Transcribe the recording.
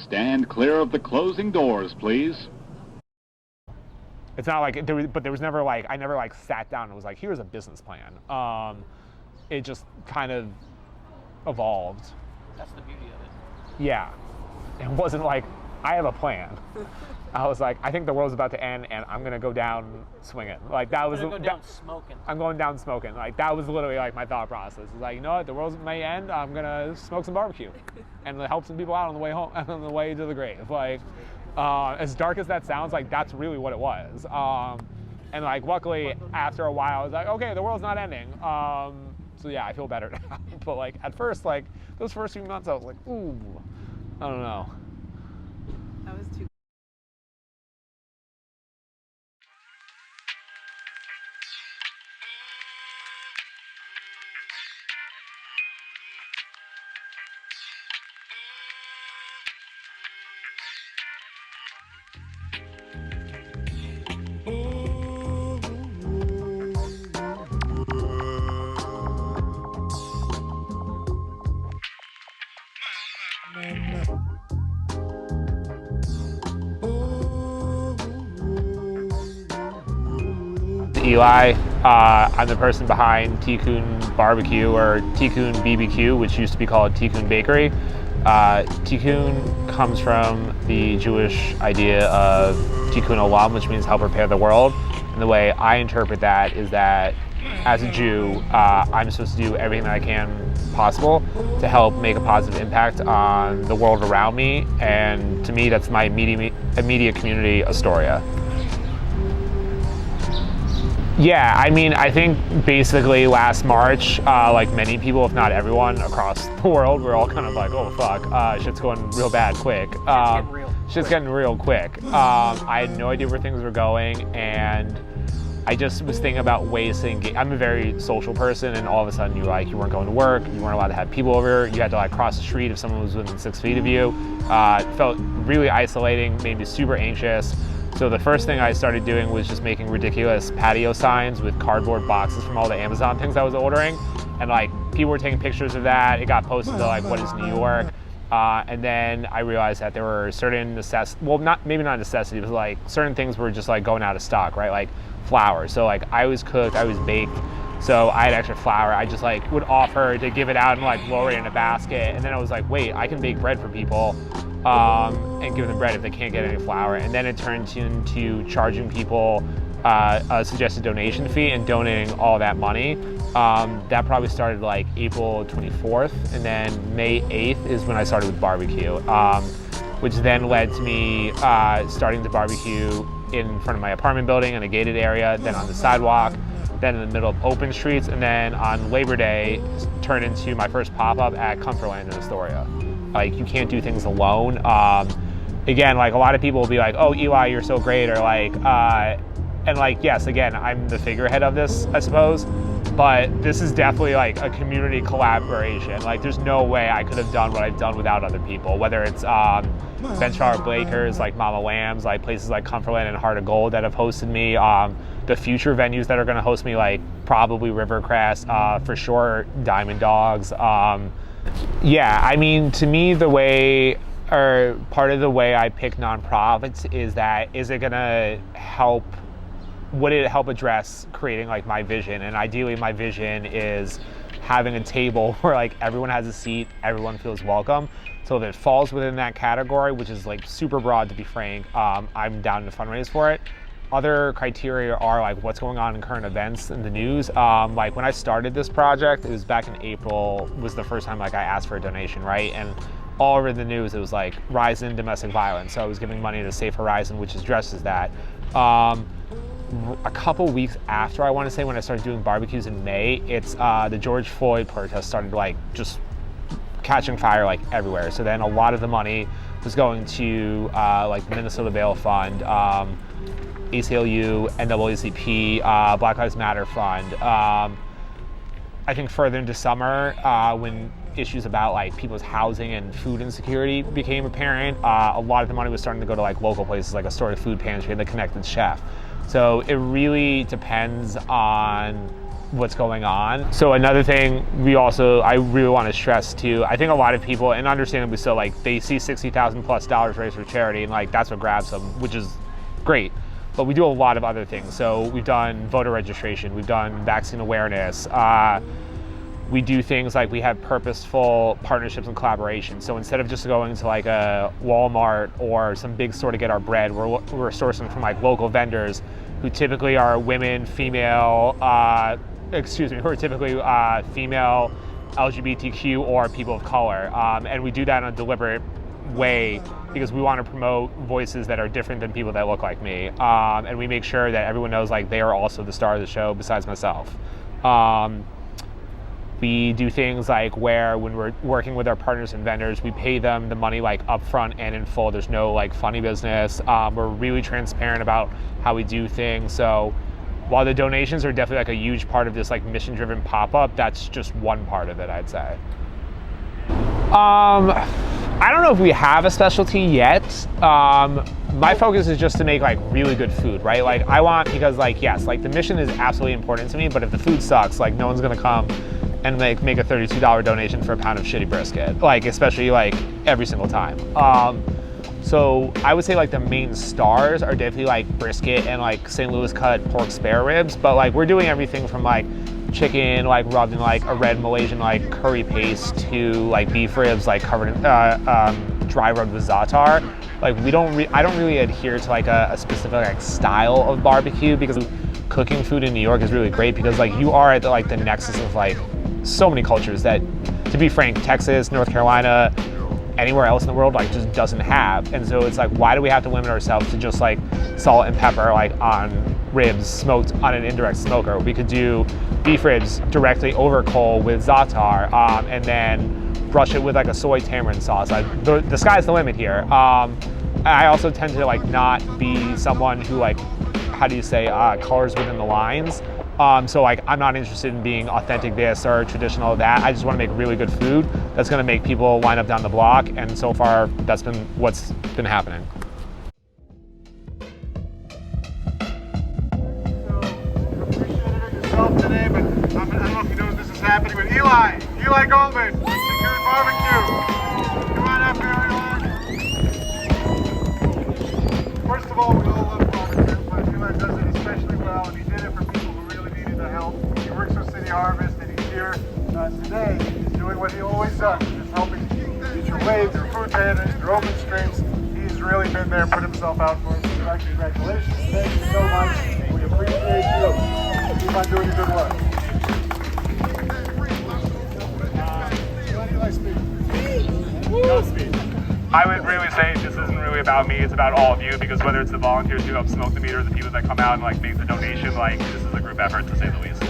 Stand clear of the closing doors, please. It's not like, there was never like, I never like sat down and was like, here's a business plan. It just kind of evolved. That's the beauty of it. Yeah. It wasn't like, I have a plan. I was like, I think the world's about to end and I'm going to go down swinging. Like that was, smoking. I'm going down smoking. Like that was literally like my thought process. It's like, you know what, the world may end, I'm going to smoke some barbecue and help some people out on the way home, on the way to the grave. Like, as dark as that sounds, like that's really what it was. And like, luckily after a while, I was like, okay, the world's not ending. So yeah, I feel better now. But like at first, like those first few months, I was like, ooh, I don't know. That was too. Eli, I'm the person behind Tikkun BBQ or Tikkun BBQ, which used to be called Tikkun Bakery. Tikkun comes from the Jewish idea of Tikkun Olam, which means help repair the world. And the way I interpret that is that as a Jew, I'm supposed to do everything that I can possible to help make a positive impact on the world around me. And to me, that's my immediate community, Astoria. Yeah, I mean, I think basically last March, like many people, if not everyone across the world, we're all kind of like, oh fuck, shit's going real bad quick. Shit's getting real quick. I had no idea where things were going, and I just was thinking about ways to engage. I'm a very social person, and all of a sudden you weren't going to work, you weren't allowed to have people over, you had to like cross the street if someone was within 6 feet of you. It felt really isolating, made me super anxious. So the first thing I started doing was just making ridiculous patio signs with cardboard boxes from all the Amazon things I was ordering. And like people were taking pictures of that. It got posted to like, what is New York? And then I realized that there were certain maybe not necessities, but like certain things were just like going out of stock, right? Like flour. So like I always cooked, I always baked. So I had extra flour. I just like would offer to give it out and like lower it in a basket. And then I was like, wait, I can bake bread for people. And give them bread if they can't get any flour. And then it turned into charging people a suggested donation fee and donating all that money. That probably started like April 24th, and then May 8th is when I started with barbecue, which then led to me starting to barbecue in front of my apartment building in a gated area, then on the sidewalk, then in the middle of open streets, and then on Labor Day turned into my first pop-up at Comfortland in Astoria. Like, you can't do things alone. Again, like a lot of people will be like, oh, Eli, you're so great, or like, and like, yes, again, I'm the figurehead of this, I suppose, but this is definitely like a community collaboration. Like, there's no way I could have done what I've done without other people, whether it's Benchflower Blakers, like Mama Lamb's, like places like Comfortland and Heart of Gold that have hosted me, the future venues that are gonna host me, like probably Rivercrest, for sure, Diamond Dogs. Yeah, I mean, to me, part of the way I pick nonprofits is that, would it help address creating like my vision? And ideally my vision is having a table where like everyone has a seat, everyone feels welcome. So if it falls within that category, which is like super broad to be frank, I'm down to fundraise for it. Other criteria are like what's going on in current events in the news. Like when I started this project, it was back in April, was the first time like I asked for a donation, right? And all over the news, it was like rise in domestic violence. So I was giving money to Safe Horizon, which addresses that. A couple weeks after, I want to say, when I started doing barbecues in May, it's the George Floyd protest started like just catching fire like everywhere. So then a lot of the money was going to like the Minnesota Bail Fund, ACLU, NAACP, Black Lives Matter Fund. I think further into summer, when issues about like people's housing and food insecurity became apparent, a lot of the money was starting to go to like local places like Astoria Food Pantry and the Connected Chef. So it really depends on what's going on. So another thing I really want to stress too, I think a lot of people, and understandably so, like they see $60,000+ raised for charity and like that's what grabs them, which is great. But we do a lot of other things. So we've done voter registration, we've done vaccine awareness, we do things like we have purposeful partnerships and collaboration. So instead of just going to like a Walmart or some big store to get our bread, we're sourcing from like local vendors who typically are women, female, who are typically female, LGBTQ, or people of color. And we do that in a deliberate way because we want to promote voices that are different than people that look like me. And we make sure that everyone knows like they are also the star of the show besides myself. We do things like where when we're working with our partners and vendors, we pay them the money like upfront and in full. There's no like funny business. We're really transparent about how we do things. So while the donations are definitely like a huge part of this like mission-driven pop-up, that's just one part of it, I'd say. I don't know if we have a specialty yet. My focus is just to make like really good food, right? Like because like, yes, like the mission is absolutely important to me, but if the food sucks, like no one's gonna come and make a $32 donation for a pound of shitty brisket, like especially like every single time. So I would say like the main stars are definitely like brisket and like St. Louis cut pork spare ribs, but like we're doing everything from like chicken like rubbed in like a red Malaysian like curry paste to like beef ribs like covered in dry rubbed with za'atar. Like I don't really adhere to like a specific like style of barbecue because cooking food in New York is really great because like you are at the nexus of like so many cultures that, to be frank, Texas, North Carolina, anywhere else in the world like just doesn't have. And so it's like, why do we have to limit ourselves to just like salt and pepper like on ribs smoked on an indirect smoker? We could do beef ribs directly over coal with za'atar and then brush it with like a soy tamarind sauce. Like the sky's the limit here. I also tend to like not be someone who like, colors within the lines. So like I'm not interested in being authentic this or traditional that. I just want to make really good food that's going to make people line up down the block, and so far that's been what's been happening. Today, but I don't know if you know this is happening, but Eli Goldman, Tikkun BBQ. Come on up here, Eli. First of all, we all love barbecue, but Eli does it especially well, and he did it for people who really needed the help. He works for City Harvest, and he's here today. He's doing what he always does, just helping mutual aid, their food banners, their open streams. He's really been there, put himself out for us. Congratulations, thank you so much. We appreciate you. Keep on doing your good work. I would really say this isn't really about me, it's about all of you, because whether it's the volunteers who help smoke the meat or the people that come out and like make the donation, like this is a group effort to say the least.